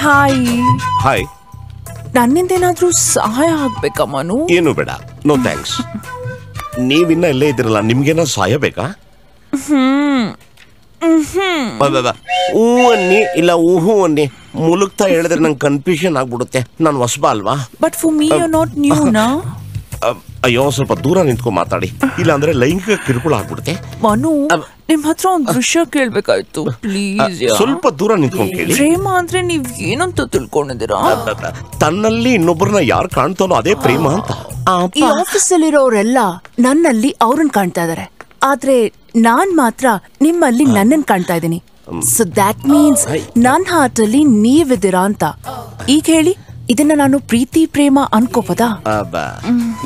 Hi hi. ನನ್ನಿಂದೇನಾದ್ರೂ ಸಹಾಯ ಆಗ್ಬೇಕಾ ಮನು? ಏನು ಬೇಡ, ನೋ ಥ್ಯಾಂಕ್ಸ್. ನೀವಿನ್ನ ಇಲ್ಲೇ ಇದ್ದೀರಲ್ಲ, ನಿಮ್ಗೇನೋ ಸಹಾಯ ಬೇಕಾ? ಹೂ ಅನ್ನಿ ಇಲ್ಲ ಊಹು ಅನ್ನಿ, ಮುಲುಕ್ತಾ ಹೇಳಿದ್ರೆ ನಂಗೆ ಕನ್ಫ್ಯೂಷನ್ ಆಗ್ಬಿಡುತ್ತೆ. ನಾನು ಹೊಸಬ ಅಲ್ವಾ? But for me you are not new ನಾ. ಅಯ್ಯೋ, ಸ್ವಲ್ಪ ದೂರ ನಿಂತ್ಕೊಂಡು ಮಾತಾಡಿ, ಇಲ್ಲ ಅಂದ್ರೆ ಲೈಂಗಿಕ ಕಿರುಕುಳ ಆಗ್ಬಿಡುತ್ತೆ. ಮನು, ನಿಮ್ ಹತ್ರ ಒಂದು ವಿಷಯ ಕೇಳ್ಬೇಕಾಯ್ತು ಪ್ಲೀಸ್. ಸ್ವಲ್ಪ ದೂರ ನಿಂತ್ಕೊಂಡು ಕೇಳಿ. ಪ್ರೇಮ ಅಂದ್ರೆ ನೀವ್ ಏನಂತ ತಿಳ್ಕೊಂಡಿದ್ದೀರಾ? ತನ್ನಲ್ಲಿ ಇನ್ನೊಬ್ಬರನ್ನ ಯಾರು ಕಾಣ್ತಾನೋ ಅದೇ ಪ್ರೇಮ ಅಂತ. ಈ ಆಫೀಸಲ್ಲಿರೋರೆಲ್ಲ ನನ್ನಲ್ಲಿ ಅವ್ರನ್ನ ಕಾಣ್ತಾ ಇದಾರೆ, ಆದ್ರೆ ನಾನ್ ಮಾತ್ರ ನಿಮ್ಮಲ್ಲಿ ನನ್ನನ್ ಕಾಣ್ತಾ ಇದ್ದೀನಿ. ಸೊ ದ್ಯಾಟ್ ಮೀನ್ಸ್ ನನ್ ಹಾರ್ಟ್ ಅಲ್ಲಿ ನೀವಿದ್ದೀರಾ ಅಂತ. ಈಗ ಹೇಳಿ, ಇದನ್ನ ನಾನು ಪ್ರೀತಿ ಪ್ರೇಮ ಅನ್ಕೋಬೋದಾ?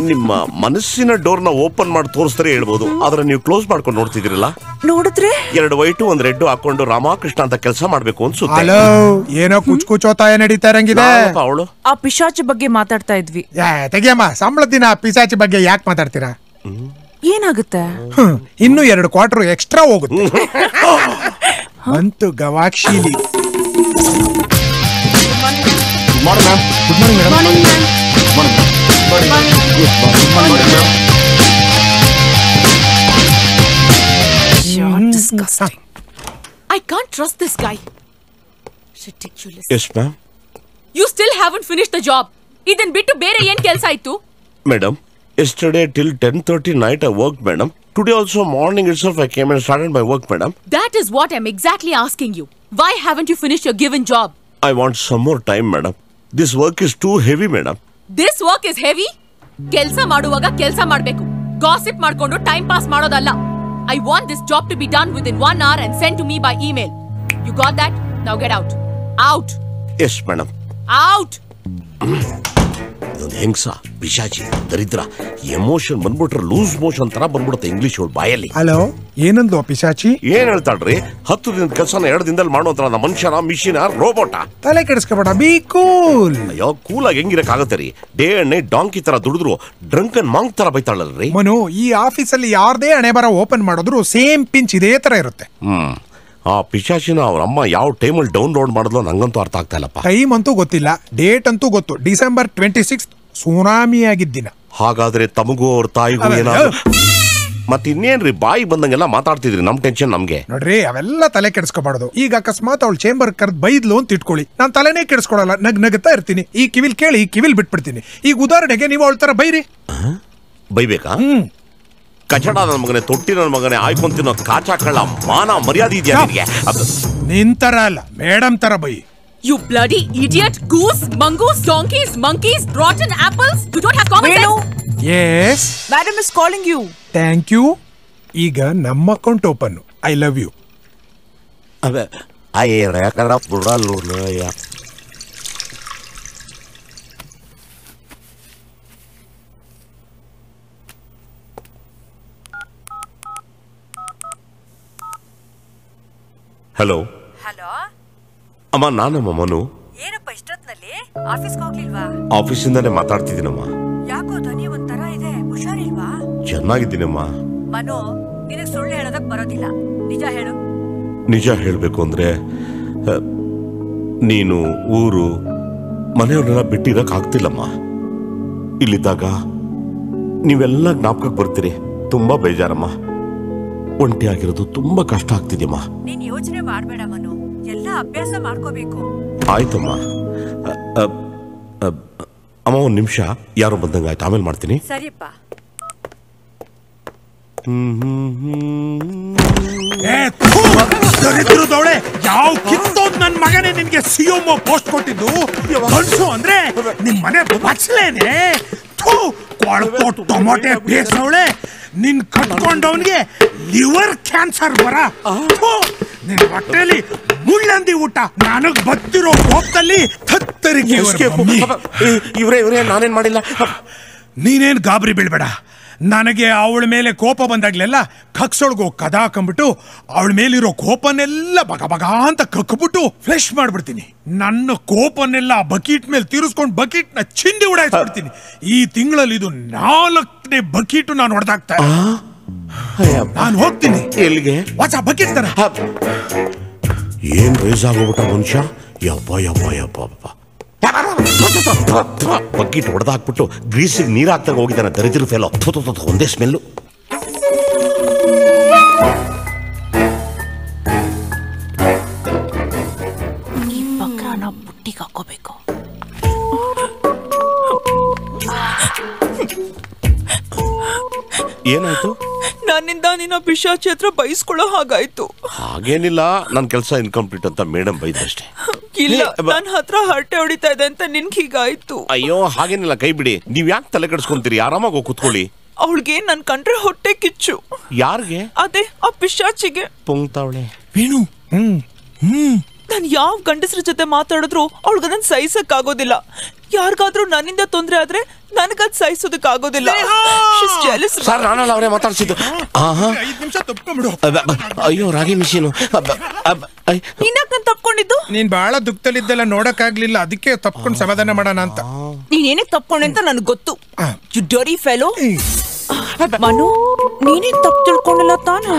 ನಿಮ್ಮ ಮನಸ್ಸಿನ ಡೋರ್ ನ ಓಪನ್ ಮಾಡಿ ತೋರಿಸಿದ್ರೆ ಹೇಳ್ಬೋದು, ಆದ್ರೆ ನೀವು ಕ್ಲೋಸ್ ಮಾಡ್ಕೊಂಡು ನೋಡ್ತಿದ್ರಲ್ಲ, ನೋಡಿದ್ರೆ 2 ವೈಟು 1 ರೆಡ್ ಹಾಕೊಂಡು ರಾಮಕೃಷ್ಣ ಅಂತ ಕೆಲಸ ಮಾಡ್ಬೇಕು ಅನ್ಸುತ್ತೆ. ಏನೋ ಕುಚೋತಾಯ ನಡೀತಾ ಇರಂಗಿದೆ. ಅವಳು ಆ ಪಿಶಾಚಿ ಬಗ್ಗೆ ಮಾತಾಡ್ತಾ ಇದ್ವಿ. ತೆಗಿಯಮ್ಮ, ಸಂಬಳದ ದಿನ ಪಿಶಾಚಿ ಬಗ್ಗೆ ಯಾಕೆ ಮಾತಾಡ್ತೀರಾ? ಏನಾಗುತ್ತೆ? ಇನ್ನು 2 ಕ್ವಾರ್ಟರ್ ಎಕ್ಸ್ಟ್ರಾ ಹೋಗುತ್ತೆ. ಅಂತೂ ಗವಾಕ್ಷಿಲಿ. I can't trust this guy. Ridiculous. Yes, ma'am. You still haven't finished the job. ಇದನ್ ಬಿಟ್ಟು ಬೇರೆ ಏನ್ ಕೆಲಸ ಆಯ್ತು? Madam, yesterday till 10:30 night I worked, madam. Today also morning itself I came and started my work, madam. That is what I'm exactly asking you. Why haven't you finished your given job? I want some more time, madam. This work is too heavy, madam. This work is heavy? ಕೆಲಸ ಮಾಡುವಾಗ ಕೆಲಸ ಮಾಡಬೇಕು. Gossip ಮಾಡ್ಕೊಂಡು time pass ಮಾಡೋದಲ್ಲ. I want this job to be done within 1 hour and sent to me by email. You got that? Now get out. Out. Yes, madam. Out. ಹೆಂಗ್ಸ ಪಿಶಾಚಿ ದರಿದ್ರ emotion ಬಂದ್ಬಿಟ್ರೆ loose motion ತರ ಬಂದ್ಬಿಡುತ್ತೆ English ಬಾಯಲ್ಲಿ. Hello, ಏನಂದು ಪಿಶಾಚಿ? ಏನ್ ಹೇಳ್ತಾಳ್ರಿ? 10 ದಿನದ ಕೆಲಸನ 2 ದಿನದಲ್ಲಿ ಮಾಡುವಂತ ಮನುಷ್ಯನ ಮಿಷಿನ ರೋಬೋಟ? ತಲೆ ಕೆಡಿಸ್ಕೋಬೇಡ, ಬಿ ಕೂಲ್. ಅಯ್ಯೋ, ಕೂಲ್ ಆಗಿ ಹೆಂಗಿರಕ್ ಆಗತ್ತೆ ರೀ? ಡೇ ಅಂಡ್ ನೈಟ್ ಡಾಂಕಿ ತರ ದುಡಿದ್ರು ಡ್ರಂಕನ್ ಮಾಂಕ್ ತರ ಬೈತಾಳಲ್ರಿ. ಮನು, ಈ ಆಫೀಸಲ್ಲಿ ಯಾರ್ದೇ ಹಣೆ ಬರ ಓಪನ್ ಮಾಡಿದ್ರು ಸೇಮ್ ಪಿಂಚ್ ಇದೇ ತರ ಇರುತ್ತೆ. ಆ ಪಿಶಾಚಿನ ಅವ್ರ ಅಮ್ಮ ಯಾವ ಟೈಮಲ್ಲಿ ಡೌನ್ಲೋಡ್ ಮಾಡಿದ್ಲು ನಂಗಂತೂ ಅರ್ಥ ಆಗ್ತಾ ಇಲ್ಲಪ್ಪ. ಟೈಮ್ ಅಂತೂ ಗೊತ್ತಿಲ್ಲ, ಡೇಟ್ ಅಂತೂ ಗೊತ್ತು, December 26 ಸುನಾಮಿ ಆಗಿದ್ದಿನ. ಹಾಗಾದ್ರೆ ತಮಗೂ ಅವ್ರ ತಾಯಿಗೂ ಏನಾದ್ರು ಮತ್ತೆ ಇನ್ನೇನ್ರಿ ಬಾಯಿ ಬಂದಂಗೆಲ್ಲ ಮಾತಾಡ್ತಿದ್ರಿ? ನಮ್ ಟೆನ್ಷನ್ ನಮ್ಗೆ. ನೋಡ್ರಿ, ಅವೆಲ್ಲ ತಲೆ ಕೆಡಿಸ್ಕೋಬಾರ್ದು. ಈಗ ಅಕಸ್ಮಾತ್ ಅವಳು ಚೇಂಬರ್ ಕರ್ದ್ ಬೈದ್ಲು ಅಂತ ಇಟ್ಕೊಳ್ಳಿ, ನಾನ್ ತಲೆನೇ ಕೆಡಿಸ್ಕೊಳಲ್ಲ, ನಗ್ತಾ ಇರ್ತೀನಿ. ಈ ಕಿವಿಲ್ ಕೇಳಿ ಈ ಕಿವಿಲ್ ಬಿಟ್ಬಿಡ್ತೀನಿ. ಈಗ ಉದಾಹರಣೆಗೆ ನೀವು ಅವಳ ತರ ಬೈರಿ. ಬೈಬೇಕಾ? ಕಚಡ ನನ್ನ ಮಗನೇ, ತೊಟ್ಟಿ ನನ್ನ ಮಗನೇ, ಆಯ್ಕೊಂತಿನೋ ಕಾಚಾ ಕಳ್ಳ, ಮಾನ ಮರ್ಯಾದೆ ಇದೆಯಾ ನಿನಗೆ? ನಿಂತರ ಅಲ್ಲ, ಮೇಡಮ್ ತರ by. You bloody idiot! Goose, mongoose, donkeys, monkeys, rotten apples! You don't have common sense! Yes? Madam is calling you. Thank you. ಈಗ ನಮ್ಮ account open. I love you. Abe ಅಯ್ಯ ರೇಕರ ಪುಡಲ್ಲೂನಯ್ಯ. ಹಲೋ. ಹಲೋ ಅಮ್ಮ, ನಾನಮ್ಮ ಮನು. ಏನಪ್ಪ ಇಷ್ಟೊತ್ನಲ್ಲಿ ಆಫೀಸ್ಗೆ ಹೋಗ್ಲಿಲ್ವಾ? ಆಫೀಸಿಂದಾನೆ ಮಾತಾಡ್ತಿದ್ದೀನಮ್ಮ. ಯಾಕೋ ಧ್ವನಿ ಒಂಥರ ಇದೆ, ಹುಷಾರಿಲ್ವಾ? ಚೆನ್ನಾಗಿದ್ದೀನಮ್ಮ. ಮನು, ನಿನಗೆ ಸುಳ್ಳು ಹೇಳೋದಕ್ ಬರೋದಿಲ್ಲ, ನಿಜ ಹೇಳು. ನಿಜ ಹೇಳಬೇಕು ಅಂದ್ರೆ ನೀನು ಊರು ಮನೆಯವ್ರನ್ನೆಲ್ಲ ಬಿಟ್ಟಿರಕ್ ಆಗ್ತಿಲ್ಲಮ್ಮ. ಇಲ್ಲಿದ್ದಾಗ ನೀವೆಲ್ಲ ಜ್ಞಾಪಕಕ್ಕೆ ಬರ್ತೀರಿ. ತುಂಬಾ ಬೇಜಾರಮ್ಮ. ಒಂಟಿ ಆಗಿರೋದು ತುಂಬಾ ಕಷ್ಟ ಆಗ್ತಿದ್ಯಮ್ಮ. ನೀನ್ ಯೋಚನೆ ಮಾಡ್ಬೇಡ ಮನು, ಎಲ್ಲ ಅಭ್ಯಾಸ ಮಾಡ್ಕೋಬೇಕು. ಆಯ್ತಮ್ಮ. ಅಮ್ಮ, 1 ನಿಮಿಷ, ಯಾರೋ ಬಂದಂಗಾಯ್ತು, ಆಮೇಲೆ ಮಾಡ್ತೀನಿ. ಸರಿಯಪ್ಪ. ಯಾವ ಕಿತ್ತೋದ್ ನನ್ ಮಗನೇ ನಿನ್ಗೆ ಸಿಎಂಒ ಪೋಸ್ಟ್ ಕೊಟ್ಟಿದ್ದು? ಗಂಡ್ಸು ಅಂದ್ರೆ ನಿಮ್ ಮನೆ ಬಚ್ಚಲೇನೆ. ಟೊಮೊಟೆ ಬೇಸವಳೆ, ನಿನ್ ಕಟ್ಕೊಂಡವನ್ಗೆ ಲಿವರ್ ಕ್ಯಾನ್ಸರ್ ಬರ. ನಿನ್ ಹೊಟ್ಟೆಲಿ ಮುಳ್ಳಂದಿ ಊಟ, ನನಗ್ ಬತ್ತಿರೋ ಕೋಪದಲ್ಲಿ ಥತ್ತರಿಗೆ. ಇವ್ರೇ ನಾನೇನ್ ಮಾಡಿಲ್ಲ. ನೀನೇನ್ ಗಾಬರಿ ಬೀಳ್ಬೇಡ. ನನಗೆ ಅವಳ ಮೇಲೆ ಕೋಪ ಬಂದಾಗ್ಲೆಲ್ಲ ಕಕ್ಸೊಳಗೋ ಕದ ಹಾಕೊಂಡ್ಬಿಟ್ಟು ಅವಳ ಮೇಲಿರೋ ಕೋಪನೆಲ್ಲ ಬಗ ಬಗ ಅಂತ ಕಕ್ಬಿಟ್ಟು ಫ್ಲೆಶ್ ಮಾಡ್ಬಿಡ್ತೀನಿ. ನನ್ನ ಕೋಪನೆಲ್ಲ ಬಕೀಟ್ ಮೇಲೆ ತೀರಿಸ್ಕೊಂಡು ಬಕೀಟ್ ನ ಚಿಂದಿ ಉಡಾಯಿಸ್ಬಿಡ್ತೀನಿ. ಈ ತಿಂಗಳಲ್ಲಿ ಇದು 4ನೇ ಬಕೀಟು ನಾನು ಹೊಡೆದಾಗ್ತಾ. ನಾನು ಹೋಗ್ತೀನಿ. ಎಲ್ಲಿಗೆ? ಹೊಸ ಬಕೆಟ್ ತರ. ಏನ್ ರೈಸ್ ಆಗೋಗ್ಬಿಟ್ಟ ಮನುಷ್ಯ. ಯಪ್ಪ ಯಪ್ಪ ಯಪ್ಪ ಬಗ್ಗಿಟ್ ಹೊಡೆದಾಕ್ಬಿಟ್ಟು ಗ್ರೀಸಿಗೆ ನೀರು ಹಾಕ್ದಾಗ ಹೋಗಿದ್ದಾನೆ ದರಿದ್ರ ಫೇಲೋ. ಒಂದೇ ಸ್ಮೆಲ್ಲು. ಈ ಬಕ್ರಾನ ಬುಟ್ಟಿಗೆ ಹಾಕೋಬೇಕು. ಏನಾಯ್ತು? ನನ್ನಿಂದ ನಿನ್ನ ಪಿಶಾಚಿ ಹತ್ರ ಬೈಸ್ಕೊಳ್ಳೋ ಹಾಗಾಯ್ತು. ಹಾಗೇನಿಲ್ಲ, ನನ್ನ ಕೆಲಸ ಇನ್ಕಂಪ್ಲೀಟ್ ಅಂತ ಮೇಡಮ್ ಬೈದಷ್ಟೇ. ಇಲ್ಲ, ನನ್ನ ಹತ್ರ ಹರಟೆ ಹೊಡಿತಾ ಇದೆ ಅಂತ ನಿನ್ಗೆ ಹೀಗಾಯ್ತು. ಅಯ್ಯೋ ಹಾಗೇನಿಲ್ಲ, ಕೈ ಬಿಡಿ. ನೀವ್ ಯಾಕೆ ತಲೆ ಕೆಡಿಸ್ಕೊಂತೀರಿ? ಆರಾಮಾಗಿ ಹೋಗಿ ಕುತ್ಕೊಳ್ಳಿ. ಅವಳಿಗೆ ನನ್ ಕಂಡ್ರೆ ಹೊಟ್ಟೆ ಕಿಚ್ಚು. ಯಾರಿಗೆ? ಅದೇ ಆ ಪಿಶಾಚಿಗೆ. ಪುಂಗ್ತಾವಳೆ. ವೇಣು. ನಾನು ಯಾವ ಗಂಡಸ್ರ ಜೊತೆ ಮಾತಾಡಿದ್ರು ಅವಳಿಗದನ್ನ ಸಹಿಸಕ್ ಆಗೋದಿಲ್ಲ. ಯಾರಿಗಾದ್ರೂ ನನ್ನಿಂದ ತೊಂದ್ರೆ ಆದ್ರೆ ನನಗದ್ ಸಹಿಸೋದಕ್ ಆಗೋದಿಲ್ಲ. ಸರ್ ನಾನಲ್ಲ ಅವರೇ ಮಾತಾಡ್ಸಿದ್ದು. 5 ನಿಮಿಷ ತಪ್ಕೊಂಡ್ಬಿಡು. ಅಯ್ಯೋ ರಾಗಿ ಮಿಷಿನು. ನೀನ್ಯಾಕ್ ನನ್ ತಪ್ಕೊಂಡಿದ್ದು? ನೀನ್ ಬಹಳ ದುಃಖದಲ್ಲಿದ್ದೆಲ್ಲ ನೋಡಕ್ಕಾಗ್ಲಿಲ್ಲ, ಅದಕ್ಕೆ ತಪ್ಕೊಂಡು ಸಮಾಧಾನ ಮಾಡೋಣ ಅಂತ. ನೀನೇನೇ ತಪ್ಕೊಂಡೆ ಅಂತ ನನಗೆ ಗೊತ್ತು. You dirty fellow. ಮನು, ನೀನೇ ತಪ್ಪು ತಿಳ್ಕೊಂಡಿಲ್ಲ ತಾನು?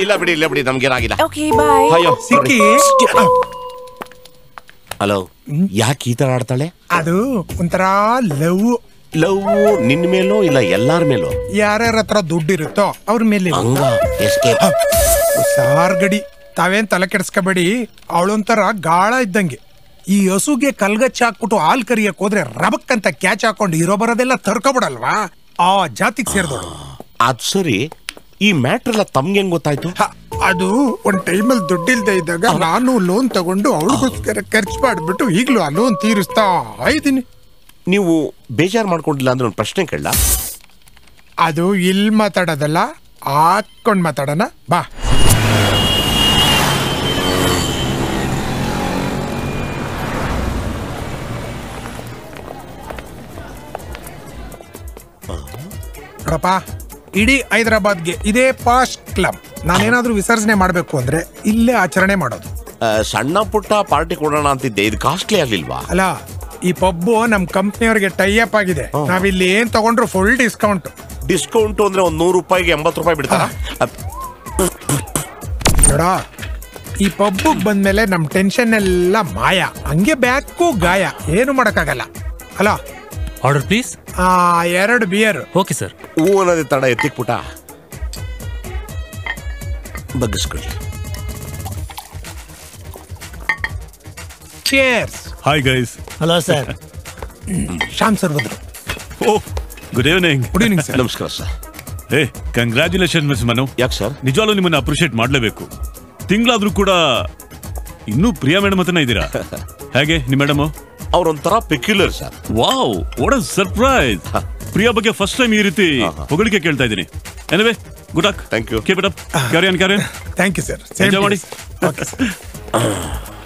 ಇಲ್ಲ ಬಿಡಿ, ಇಲ್ಲ ಬಿಡಿ, ನಮ್ಗೇನಾಗಿಲ್ಲ. Okay bye. ಅಯ್ಯೋ ಸಿಕ್ಕಿ. ಹಲೋ, ಯಾಕೆ ಈ ತರ ಆಡ್ತಾಳೆ? ಅದು ಒಂಥರ ಲವ್. ಲವ್ ನಿನ್ ಮೇಲೋ ಇಲ್ಲ ಎಲ್ಲಾರ ಮೇಲೋ? ಯಾರ್ಯಾರ ಹತ್ರ ದುಡ್ಡಿರುತ್ತೋ ಅವ್ರ ಮೇಲೆ. ಸಾರ್ ಗಡಿ, ತಾವೇನ್ ತಲೆ ಕೆಡಿಸ್ಕೋಬೇಡಿ. ಅವಳೊಂಥರ ಗಾಳ ಇದ್ದಂಗೆ. ಈ ಹಸುಗೆ ಕಲ್ಗಚ್ಚ ಹಾಕ್ಬಿಟ್ಟು ಹಾಲ್ ಕರಿಯಕ್ ಹೋದ್ರೆ ರಬಕ್ ಅಂತ ಕ್ಯಾಚ್ ಹಾಕೊಂಡು ಇರೋ ಬರೋದೆಲ್ಲ ತರ್ಕೊಬಿಡಲ್ವಾ, ಆ ಜಾತಿಗೆ ಸೇರಿದವಳು. ಅದ್ ಸರಿ, ಈ ಮ್ಯಾಟ್ರ್ ಎಲ್ಲ ತಮ್ಗೆ ಹೆಂಗ್ ಗೊತ್ತಾಯ್ತು? ಅದು ಒಂದ್ ಟೈಮಲ್ಲಿ ದುಡ್ಡಿಲ್ದೆ ಇದ್ದಾಗ ನಾನು ಲೋನ್ ತಗೊಂಡು ಅವಳಿಗೋಸ್ಕರ ಖರ್ಚು ಮಾಡ್ಬಿಟ್ಟು ಈಗ್ಲೂ ಆ ಲೋನ್ ತೀರಿಸ್ತಾ ಇದ್ದೀನಿ. ನೀವು ಬೇಜಾರ್ ಮಾಡ್ಕೊಂಡಿಲ್ಲ ಅಂದ್ರೆ ಒಂದು ಪ್ರಶ್ನೆ ಕೇಳ. ಅದು ಇಲ್ಲಿ ಮಾತಾಡೋದಲ್ಲ, ಹಾಕೊಂಡ್ ಮಾತಾಡೋಣ ಬಾ. ನೋಡಪ್ಪ, ಇಡೀ ಹೈದರಾಬಾದ್ಗೆ ಇದೇ ಪಾಸ್ಟ್ ಕ್ಲಬ್. ನಾನೇನಾದ್ರೂ ವಿಸರ್ಜನೆ ಮಾಡ್ಬೇಕು ಅಂದ್ರೆ ಇಲ್ಲೇ ಆಚರಣೆ ಮಾಡೋದು. ಸಣ್ಣ ಪುಟ್ಟ ಪಾರ್ಟಿ ಕೊಡೋಣ ಅಂತಿದ್ದೆ, ಇದು ಕಾಸ್ಟ್ಲಿ ಆಗ್ಲಿಲ್ವಾ? ಅಲ್ಲ, ಈ ಪಬ್ಬು ನಮ್ ಕಂಪ್ನಿಯವ್ರಿಗೆ ಟೈ ಅಪ್ ಆಗಿದೆ. ನಾವಿಲ್ಲಿ ಏನ್ ತಗೊಂಡ್ರು ಫುಲ್ ಡಿಸ್ಕೌಂಟ್. ಡಿಸ್ಕೌಂಟ್ ಅಂದ್ರೆ ಒಂದ್ 100 ರೂಪಾಯಿಗೆ 80 ರೂಪಾಯಿ ಬಿಡ್ತಾರ. ನೋಡ, ಈ ಪಬ್ಬಿಗೆ ಬಂದ್ಮೇಲೆ ನಮ್ ಟೆನ್ಷನ್ ಎಲ್ಲ ಮಾಯ. ಹಂಗೆ ಬ್ಯಾಕು ಗಾಯ, ಏನು ಮಾಡಕ್ಕಾಗಲ್ಲ. ಅಲ್ಲ, order please. 2 beer. Okay sir. ಹೂ ಅನ್ನೋದೇ ತಡ, ಎತ್ತಿಕ್ ಪುಟ ಬಗ್ಗಿಸ್ಕೊಳ್ಳಿ. Cheers. Hi guys. Hello sir. Shyam sir ಬಂದ್ರು. Oh, good evening. Good evening sir. ನಮಸ್ಕಾರ sir. Hey, congratulation miss Manu. ಯಾಕೆ ಸರ್? ನಿಜವಾಗ್ಲೂ ನಿಮ್ಮನ್ನ ಅಪ್ರಿಷಿಯೇಟ್ ಮಾಡ್ಲೇಬೇಕು. ತಿಂಗಳಾದ್ರೂ ಕೂಡ ಇನ್ನೂ ಪ್ರಿಯಾ ಮೇಡಮ್ ಹತ್ರನೇ ಇದ್ದೀರಾ. ಹೇಗೆ ನಿಮ್ಮ ಮೇಡಮ್? ಅವ್ರೊಂಥರ peculiar sir. Wow, what a surprise. Priya ಬಗ್ಗೆ ಫಸ್ಟ್ ಟೈಮ್ ಈ ರೀತಿ ಹೊಗಳಿಕೆ ಕೇಳ್ತಾ ಇದ್ದೀನಿ. Anyway, good luck. Thank you. Keep it up. Carry on, carry on. Thank you sir. Enjoy ಮಾಡಿ.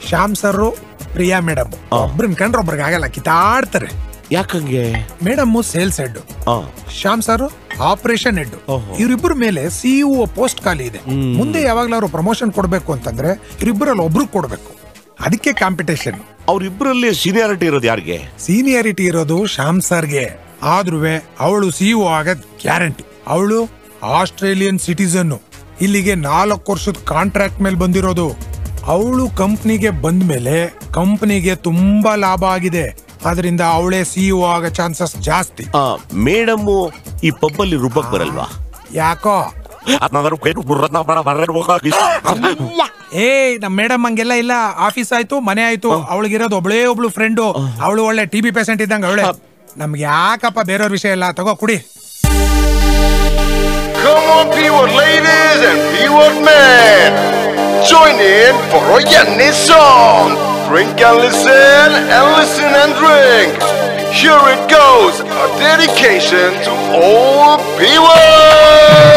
ಶ್ಯಾಮ್ ಸರ್, ಪ್ರಿಯಾ ಮೇಡಮ್ ಒಬ್ರನ್ ಕಂಡ್ರೆ ಒಬ್ರಿಗೆ ಆಗಲ್ಲ, ಕಿತ್ತಾಡ್ತಾರೆ. ಯಾಕಂಗೆ? Madam sales head, Shyam sir operation head. ಇವರಿಬ್ಬರ ಮೇಲೆ ಸಿಇಒ ಪೋಸ್ಟ್ ಖಾಲಿ ಇದೆ. ಮುಂದೆ ಯಾವಾಗ್ಲಾದ್ರು ಪ್ರಮೋಷನ್ ಕೊಡ್ಬೇಕು ಅಂತಂದ್ರೆ ಇವರಿಬ್ಬರಲ್ಲಿ ಒಬ್ರು ಕೊಡ್ಬೇಕು. ಅದಕ್ಕೆ ಕಾಂಪಿಟೇಷನ್. ಅವ್ರಿಬ್ರಲ್ಲಿ ಸೀನಿಯಾರಿಟಿ ಇರೋದು ಯಾರಿಗೆ? ಸೀನಿಯಾರಿಟಿ ಇರೋದು ಶ್ಯಾಮ್ ಸರ್ಗೆ. ಆದ್ರೂ ಅವಳು ಸಿಇಒ ಆಗದ್ ಗ್ಯಾರಂಟಿ. ಅವಳು ಆಸ್ಟ್ರೇಲಿಯನ್ ಸಿಟಿಸನ್. ಇಲ್ಲಿಗೆ 4 ವರ್ಷದ ಕಾಂಟ್ರಾಕ್ಟ್ ಮೇಲೆ ಬಂದಿರೋದು. ಅವಳು ಕಂಪ್ನಿಗೆ ಬಂದ ಮೇಲೆ ಕಂಪ್ನಿಗೆ ತುಂಬಾ ಲಾಭ ಆಗಿದೆ. ಅದರಿಂದ ಅವಳೇ ಸಿಇಒ ಆಗೋ ಚಾನ್ಸಸ್ ಜಾಸ್ತಿ. ಮೇಡಮ್ ಈ ಪಬ್ಬಲ್ಲಿ ರುಬ್ಬಕ್ ಬರಲ್ವಾ? ಯಾಕೋ ಏ, ನಮ್ ಮೇಡಮ್ ಹಂಗೆಲ್ಲ ಇಲ್ಲ. ಆಫೀಸ್ ಆಯ್ತು, ಮನೆ ಆಯ್ತು, ಅವಳಿಗಿರೋದು ಒಬ್ಳು ಫ್ರೆಂಡು. ಅವಳು ಒಳ್ಳೆ TB ಪೇಷಂಟ್ ಇದ್ದಂಗ ಅವಳೆ. ನಮ್ಗೆ ಯಾಕಪ್ಪ ಬೇರೆಯವ್ರ ವಿಷಯ ಇಲ್ಲ, ತಗೋ ಕುಡಿ. Come on, P-Word ladies and P-Word men. Join in for a Yanni song. Drink and listen and drink. Here it goes, a dedication to all P-Word.